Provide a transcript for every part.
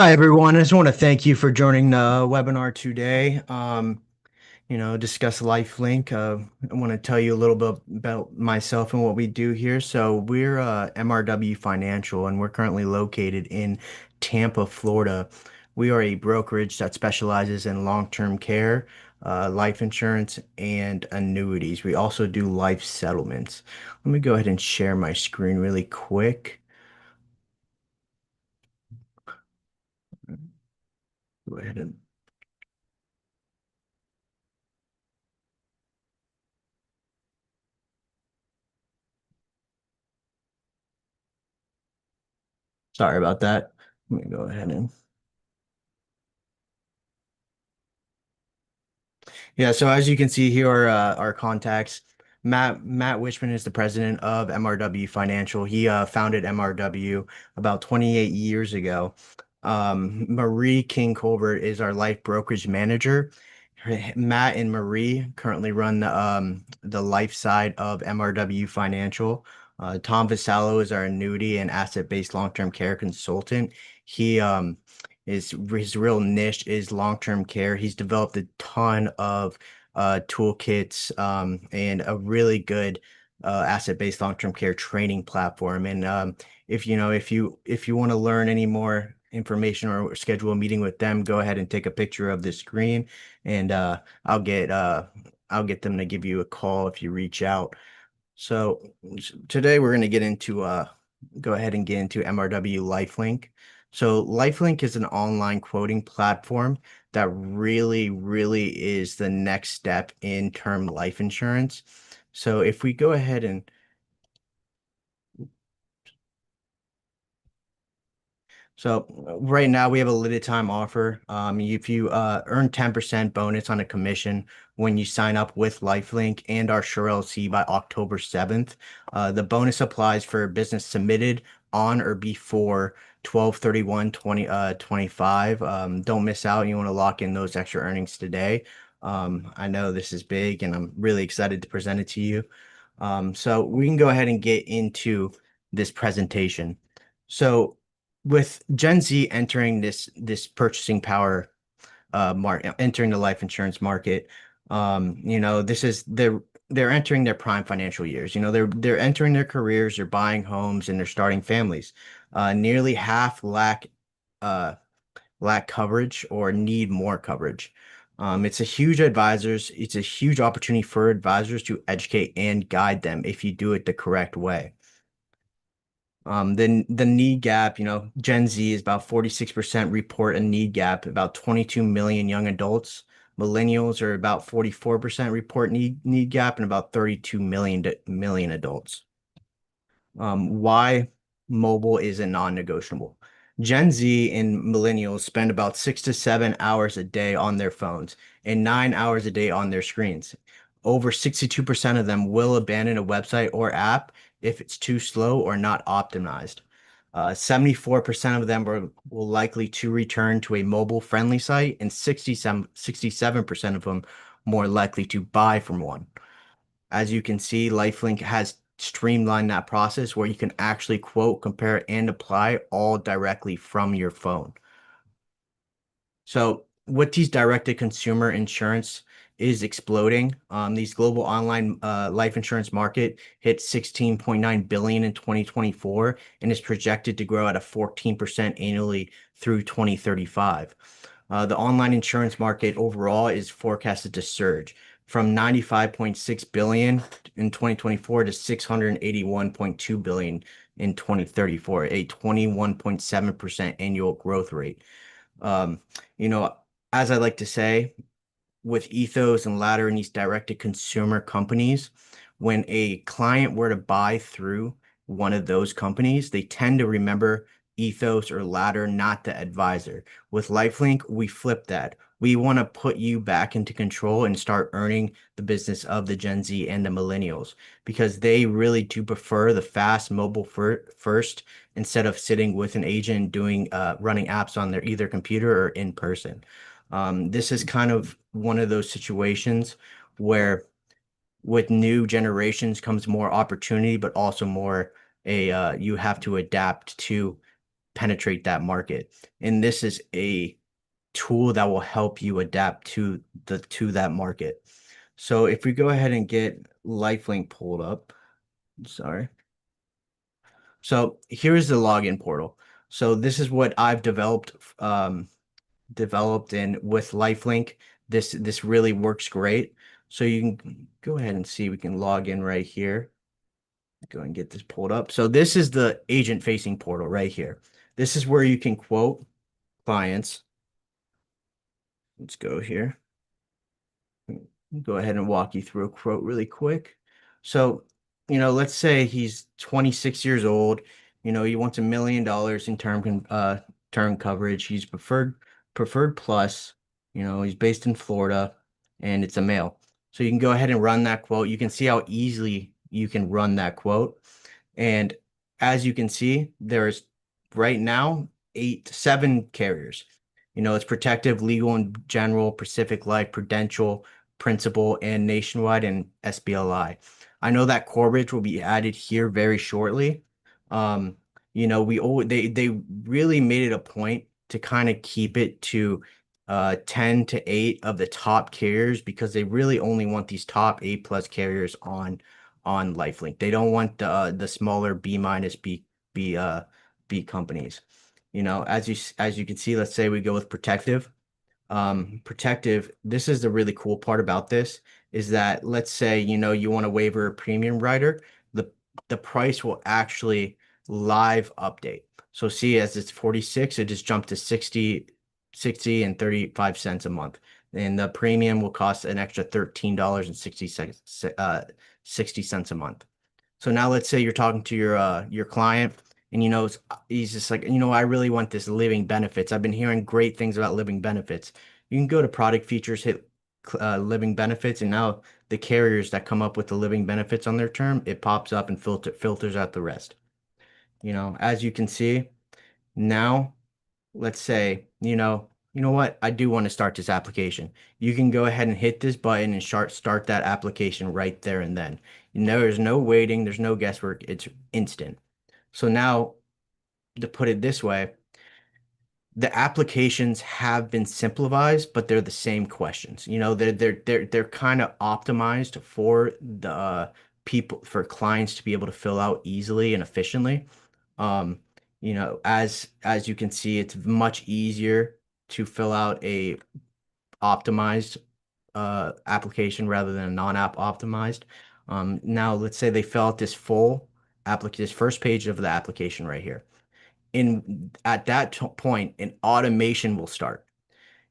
Hi, everyone. I just want to thank you for joining the webinar today. Discuss LifeLink. I want to tell you a little bit about myself and what we do here. So we're MRW Financial, and we're currently located in Tampa, Florida. We are a brokerage that specializes in long-term care, life insurance, and annuities. We also do life settlements. Let me go ahead and share my screen really quick. Go ahead and sorry about that. Let me go ahead and yeah, so as you can see here are our contacts. Matt Wishman is the president of MRW Financial. He founded MRW about 28 years ago. Marie King Colbert is our life brokerage manager. Matt and Marie currently run the life side of MRW Financial. Tom Vasallo is our annuity and asset-based long-term care consultant. He his real niche is long-term care. He's developed a ton of toolkits and a really good asset-based long-term care training platform. And if you want to learn any more information or schedule a meeting with them, go ahead and take a picture of the screen, and I'll get them to give you a call if you reach out. So today we're going to go ahead and get into MRW LifeLink. So LifeLink is an online quoting platform that really is the next step in term life insurance. So if we go ahead and So right now we have a limited time offer. If you earn 10% bonus on a commission when you sign up with LifeLink and our Sure LC by October 7th. The bonus applies for business submitted on or before 12/31/2025. Don't miss out. You want to lock in those extra earnings today. I know this is big and I'm really excited to present it to you. So we can go ahead and get into this presentation. So with Gen Z entering this purchasing power market, entering the life insurance market, this is they're entering their prime financial years. They're entering their careers, they're buying homes, and they're starting families. Nearly half lack coverage or need more coverage. It's a huge opportunity for advisors to educate and guide them if you do it the correct way. Then the need gap, Gen Z is about 46% report a need gap, about 22 million young adults. Millennials are about 44% report need gap, and about 32 million adults. Why mobile is a non-negotiable. Gen Z and millennials spend about 6 to 7 hours a day on their phones and 9 hours a day on their screens. Over 62% of them will abandon a website or app if it's too slow or not optimized. 74% of them will likely to return to a mobile-friendly site, and 67% of them more likely to buy from one. As you can see, LifeLink has streamlined that process where you can actually quote, compare, and apply all directly from your phone. So with these direct-to-consumer insurance is exploding. These global online life insurance market hit 16.9 billion in 2024 and is projected to grow at a 14% annually through 2035. The online insurance market overall is forecasted to surge from 95.6 billion in 2024 to 681.2 billion in 2034, a 21.7% annual growth rate. Um, you know, as I like to say, with Ethos and Ladder and these direct-to-consumer companies, when a client were to buy through one of those companies, they tend to remember Ethos or Ladder, not the advisor. With LifeLink, we flip that. We want to put you back into control and start earning the business of the Gen Z and the millennials because they really do prefer the fast mobile first instead of sitting with an agent doing running apps on their either computer or in person. This is kind of one of those situations where with new generations comes more opportunity, but also more you have to adapt to penetrate that market. And this is a tool that will help you adapt to that market. So if we go ahead and get LifeLink pulled up, sorry. So here's the login portal. So this is what I've developed and with LifeLink, this really works great. So you can go ahead and see we can log in right here. Go and get this pulled up. So this is the agent facing portal right here. This is where you can quote clients. Let's go here. Go ahead and walk you through a quote really quick. So, let's say he's 26 years old. He wants $1 million in term coverage. He's preferred plus. He's based in Florida, and it's a male. So you can go ahead and run that quote. You can see how easily you can run that quote. And as you can see, there's right now seven carriers. It's Protective, Legal and General, Pacific Life, Prudential, Principal, and Nationwide and SBLI. I know that Corbridge will be added here very shortly. They really made it a point to kind of keep it to 10 to 8 of the top carriers because they really only want these top 8 plus carriers on LifeLink. They don't want the smaller B minus B companies. As you can see, let's say we go with Protective. Protective, this is the really cool part about this is that let's say you want to waiver a premium rider, the price will actually live update. So see, as it's 46, it just jumped to 60 and 35 cents a month. And the premium will cost an extra $13.60 a month. So now let's say you're talking to your client and he's just like, I really want this living benefits. I've been hearing great things about living benefits. You can go to product features, hit living benefits, and now the carriers that come up with the living benefits on their term, it pops up and filters out the rest. As you can see, now let's say, you know what? I do want to start this application. You can go ahead and hit this button and start that application right there and then. There's no waiting, there's no guesswork, it's instant. So now, to put it this way, the applications have been simplified, but they're the same questions. They're kind of optimized for the for clients to be able to fill out easily and efficiently. As you can see, it's much easier to fill out a optimized application rather than a non-app optimized. Now let's say they fill out this this first page of the application right here. At that point, an automation will start.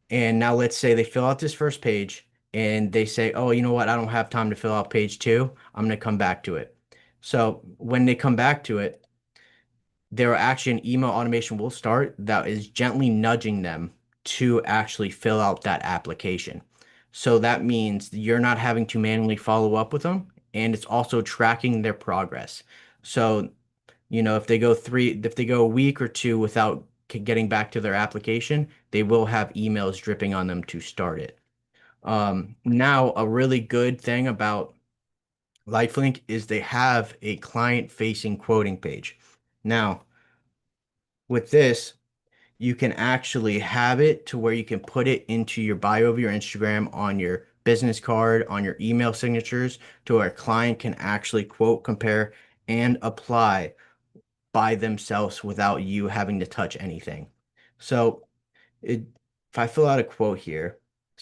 And now let's say they fill out this first page and they say, oh, you know what? I don't have time to fill out page 2. I'm going to come back to it. So when they come back to it, there actually an email automation will start that is gently nudging them to actually fill out that application. So that means you're not having to manually follow up with them, and it's also tracking their progress. So, if they go a week or 2 without getting back to their application, they will have emails dripping on them to start it. Now, a really good thing about LifeLink is they have a client-facing quoting page. Now, with this, you can actually have it to where you can put it into your bio of your Instagram, on your business card, on your email signatures, to where a client can actually quote, compare, and apply by themselves without you having to touch anything. So if I fill out a quote here,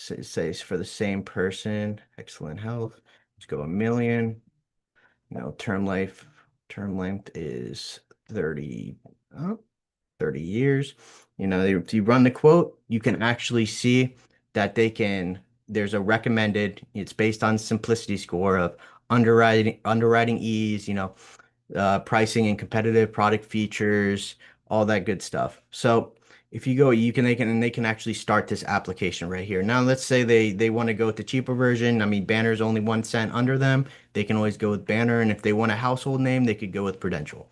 it says for the same person, excellent health, let's go 1 million. Term length is 30 years. If you run the quote, you can actually see that there's a recommended, it's based on simplicity score of underwriting ease, pricing and competitive product features, all that good stuff. So if you go, they can actually start this application right here. Now, let's say they want to go with the cheaper version. I mean, Banner is only 1 cent under them. They can always go with Banner, and if they want a household name, they could go with Prudential.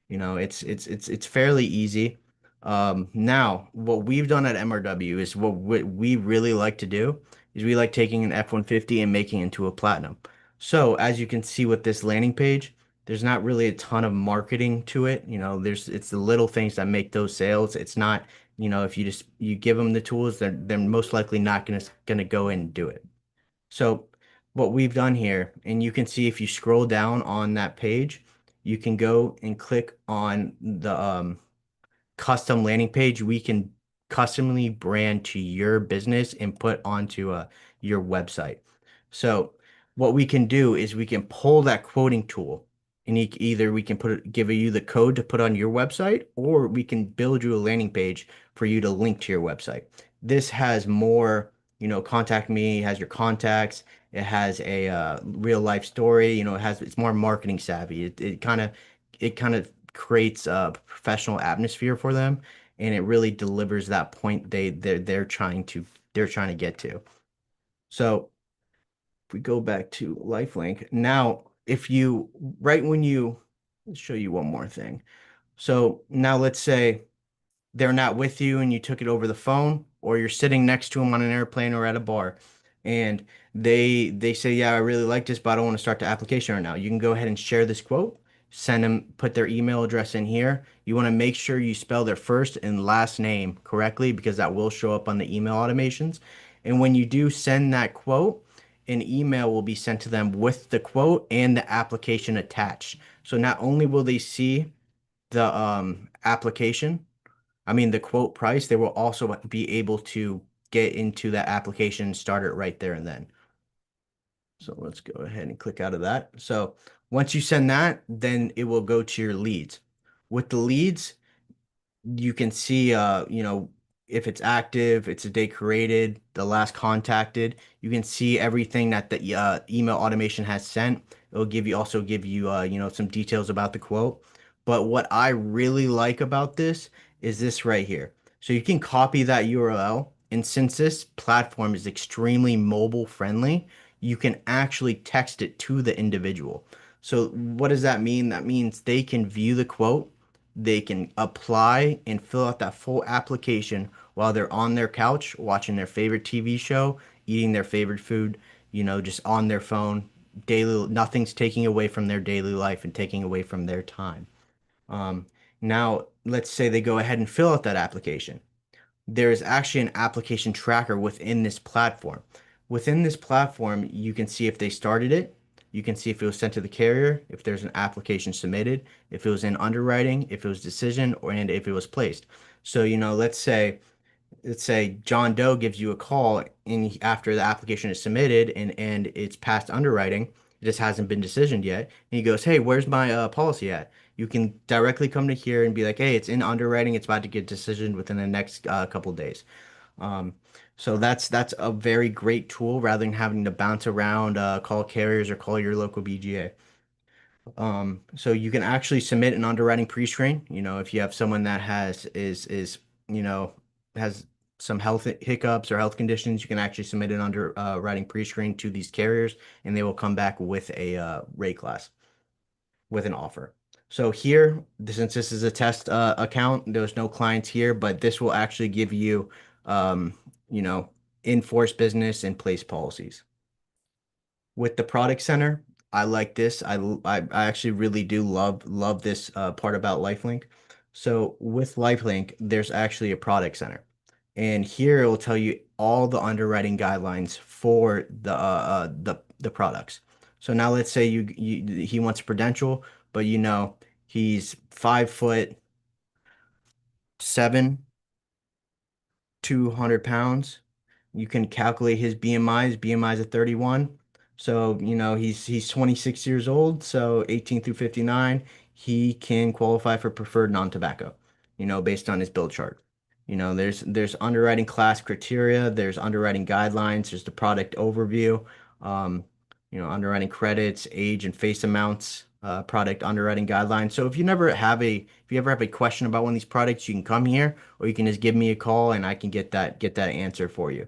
It's fairly easy. Now, what we've done at MRW is what we really like to do is we like taking an F-150 and making it into a platinum. So as you can see with this landing page, There's not really a ton of marketing to it. It's the little things that make those sales. It's not, if you give them the tools, they're most likely not gonna go in and do it. So what we've done here, and you can see if you scroll down on that page, you can go and click on the custom landing page. We can customly brand to your business and put onto your website. So what we can do is we can pull that quoting tool, and either we can give you the code to put on your website, or we can build you a landing page for you to link to your website. This has more, contact me, has your contacts. It has a real life story. It's more marketing savvy. It kind of creates a professional atmosphere for them, and it really delivers that point they're trying to get to. So if we go back to LifeLink, now if you right when you let's show you one more thing. So now let's say they're not with you and you took it over the phone, or you're sitting next to them on an airplane or at a bar, and they say, yeah, I really like this, but I don't want to start the application right now. You can go ahead and share this quote, send them, put their email address in here. You want to make sure you spell their first and last name correctly, because that will show up on the email automations. And when you do send that quote, an email will be sent to them with the quote and the application attached. So not only will they see the application, I mean, the quote price, they will also be able to get into that application and start it right there and then. So let's go ahead and click out of that. So once you send that, then it will go to your leads. With the leads, you can see, if it's active, it's a date created, the last contacted. You can see everything that the email automation has sent. It'll give you, some details about the quote. But what I really like about this is this right here. So you can copy that URL, and since this platform is extremely mobile friendly, you can actually text it to the individual. So what does that mean? That means they can view the quote, they can apply and fill out that full application while they're on their couch watching their favorite TV show, eating their favorite food, just on their phone. Nothing's taking away from their daily life and taking away from their time. Um, Now, let's say they go ahead and fill out that application. There is actually an application tracker within this platform. Within this platform, you can see if they started it. You can see if it was sent to the carrier, if there's an application submitted, if it was in underwriting, if it was decision, and if it was placed. So, let's say John Doe gives you a call after the application is submitted and it's past underwriting, it just hasn't been decisioned yet. And he goes, "Hey, where's my policy at?" You can directly come to here and be like, "Hey, it's in underwriting. It's about to get decisioned within the next couple days." Um, so that's a very great tool rather than having to bounce around, call carriers or call your local BGA. So you can actually submit an underwriting pre-screen. If you have someone that you know, has some health hiccups or health conditions, you can actually submit an underwriting pre-screen to these carriers, and they will come back with a rate class with an offer. So here, since this is a test account, there's no clients here, but this will actually give you, um, you know, enforce business and place policies. With the product center, I like this. I actually really do love this part about LifeLink. So with LifeLink, there's actually a product center, and here it will tell you all the underwriting guidelines for the products. So now let's say he wants a Prudential, but he's 5'7", 200 pounds. You can calculate his BMI. His BMI is at 31. So, he's 26 years old. So 18 through 59, he can qualify for preferred non-tobacco, based on his build chart. There's underwriting class criteria, there's underwriting guidelines, there's the product overview, um, underwriting credits, age and face amounts, product underwriting guidelines. So if you ever have a question about one of these products, you can come here, or you can just give me a call and I can get that answer for you.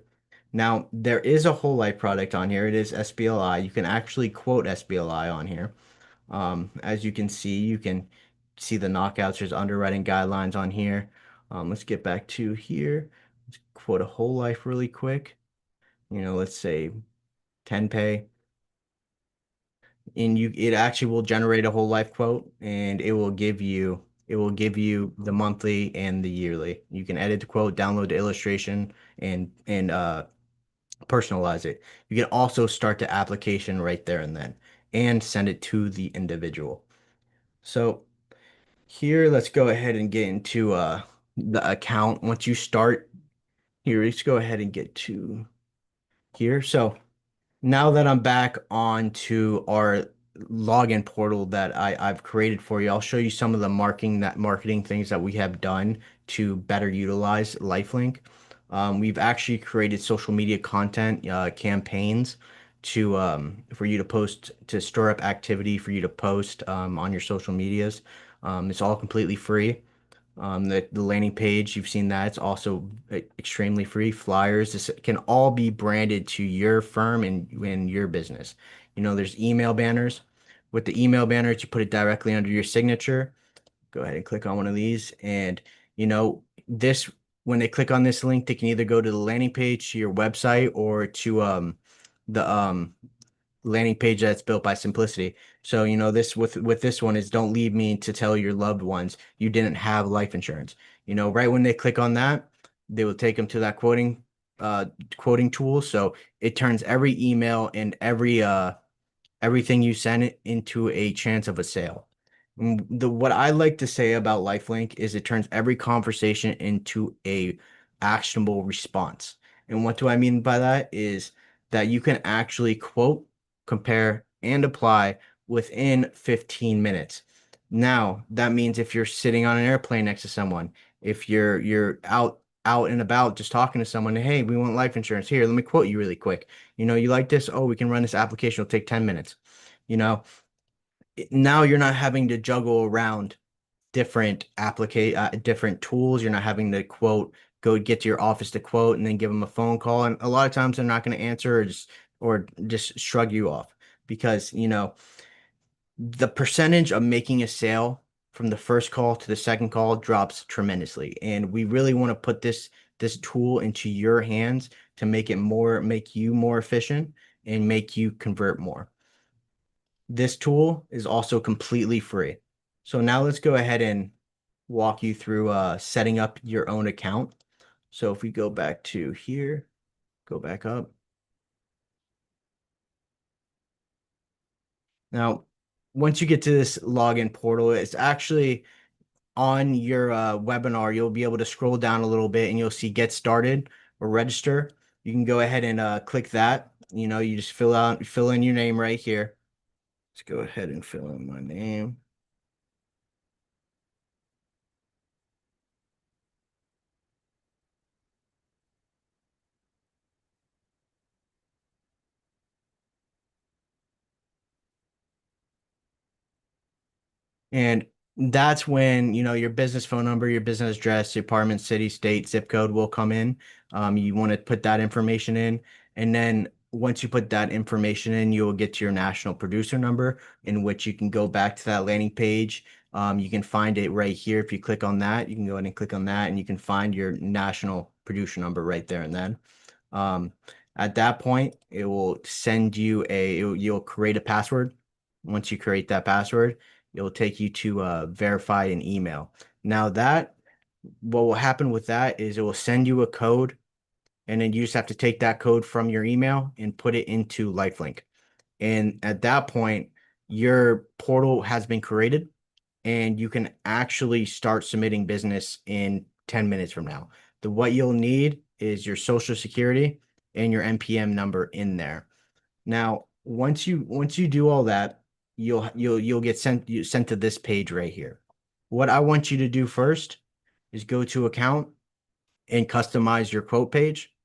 Now, there is a whole life product on here. It is SBLI. You can actually quote SBLI on here. As you can see the knockouts. There's underwriting guidelines on here. Let's get back to here. Let's quote a whole life really quick. Let's say 10 pay. and it actually will generate a whole life quote, and it will give you the monthly and the yearly. You can edit the quote, download the illustration, and personalize it. You can also start the application right there and then and send it to the individual. So here, let's go ahead and get into the account. Once you start here, let's go ahead and get to here. So now that I'm back onto our login portal that I've created for you, I'll show you some of the marketing things that we have done to better utilize LifeLink. We've actually created social media content campaigns for you to post to store up activity for you to post on your social medias. It's all completely free. The landing page, you've seen that. It's also extremely free. Flyers, this can all be branded to your firm and your business. There's email banners. With the email banners, you put it directly under your signature. Go ahead and click on one of these. And, this, when they click on this link, they can either go to the landing page, to your website, or to the landing page that's built by Simplicity. So, this with this one is don't leave me to tell your loved ones you didn't have life insurance. Right when they click on that, they will take them to that quoting tool. So it turns every email and everything you send it into a chance of a sale. What I like to say about LifeLink is it turns every conversation into a actionable response. And what do I mean by that is that you can actually quote, compare, and apply within 15 minutes. Now, that means if you're sitting on an airplane next to someone, if you're out and about just talking to someone, hey, we want life insurance. Here, let me quote you really quick. You like this? Oh, we can run this application. It'll take 10 minutes. You know, now you're not having to juggle around different tools. You're not having to go get to your office to quote and then give them a phone call. And a lot of times they're not going to answer or just shrug you off because, the percentage of making a sale from the first call to the second call drops tremendously. And we really want to put this tool into your hands to make you more efficient and make you convert more. This tool is also completely free. So now let's go ahead and walk you through setting up your own account. So if we go back to here, go back up. Now, once you get to this login portal, it's actually on your webinar. You'll be able to scroll down a little bit and you'll see get started or register. You can go ahead and click that. You just fill in your name right here. Let's go ahead and fill in my name. And that's when, your business phone number, your business address, your apartment, city, state, zip code will come in. You want to put that information in. And then once you put that information in, you will get to your national producer number, in which you can go back to that landing page. You can find it right here. If you click on that, you can go ahead and click on that and you can find your national producer number right there and then. Um, at that point, it will send you you'll create a password. Once you create that password, it will take you to verify an email. Now what will happen with that is it will send you a code, and then you just have to take that code from your email and put it into LifeLink. And at that point, your portal has been created, and you can actually start submitting business in 10 minutes from now. What you'll need is your social security and your NPM number in there. Now, once you do all that, you'll get sent to this page right here. What I want you to do first is go to account and customize your quote page.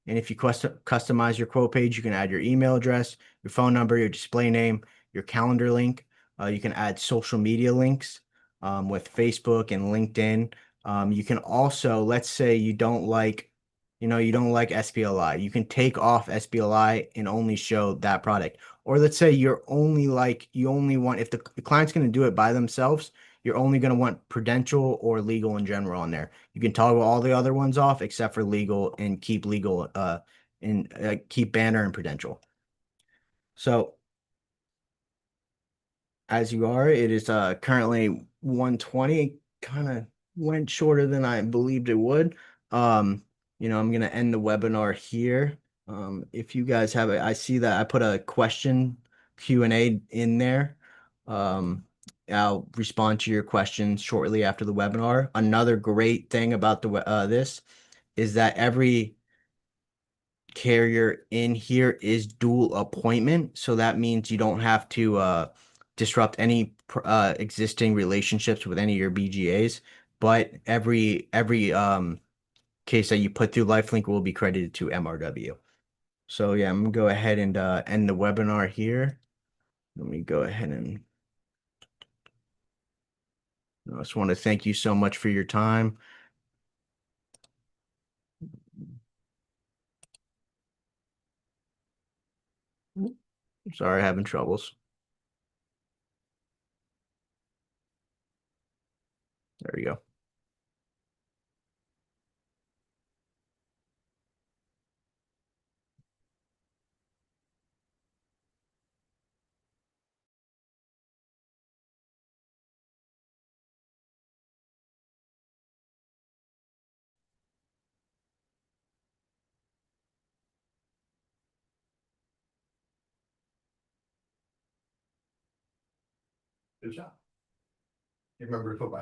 And if you customize your quote page, you can add your email address, your phone number, your display name, your calendar link. You can add social media links with Facebook and LinkedIn. You can also, let's say you don't like SPLI. You can take off SPLI and only show that product. Or let's say you only want, if the client's going to do it by themselves, you're only going to want prudential or legal in general on there. You can toggle all the other ones off except for legal and keep legal and keep banner and prudential. So as you are. It is currently 120. Kind of went shorter than I believed it would. Um, I'm gonna end the webinar here. If you guys have I see that I put a question Q&A in there. Um, I'll respond to your questions shortly after the webinar. Another great thing about this is that every carrier in here is dual appointment. So that means you don't have to disrupt any existing relationships with any of your BGAs. But every case that you put through LifeLink will be credited to MRW. So yeah, I'm gonna go ahead and end the webinar here. Let me go ahead and I just want to thank you so much for your time. Sorry, having troubles. There you go. Good job. You remember to put my